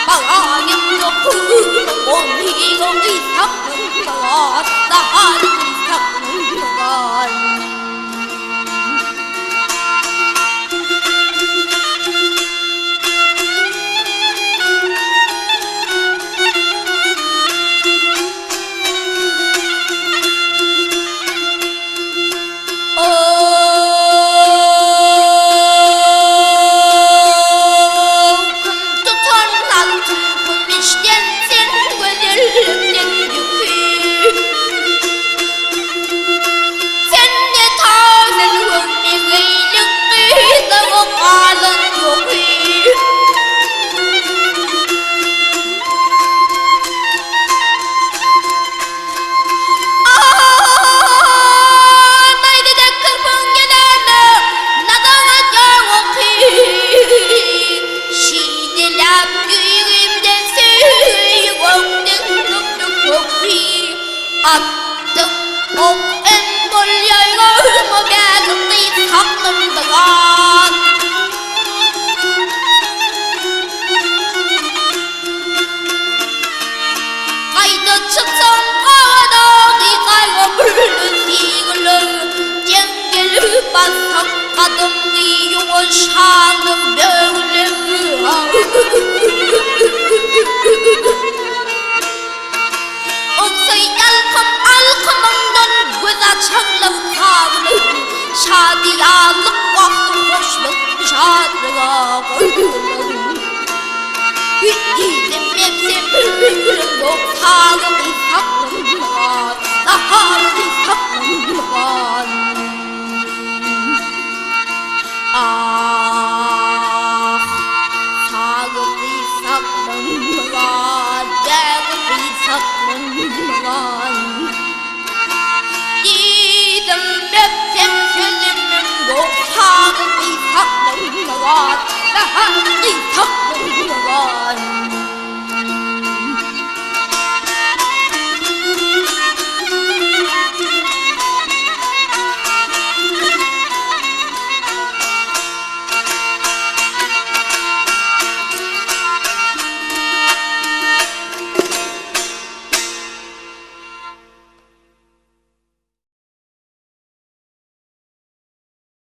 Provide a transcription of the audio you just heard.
바람도 부르고 이공이 삭는 것 나하는 삭는 것 Şadiyanlık vakti hoşluk şadlığa koyulur Gittim hepsi birbirine yok Sağlık isaklım var Sağlık isaklım var Ah Sağlık isaklım var Sağlık isaklım var Gittim hepsi sözümün yok Sağlık isaklım var Sağlık isaklım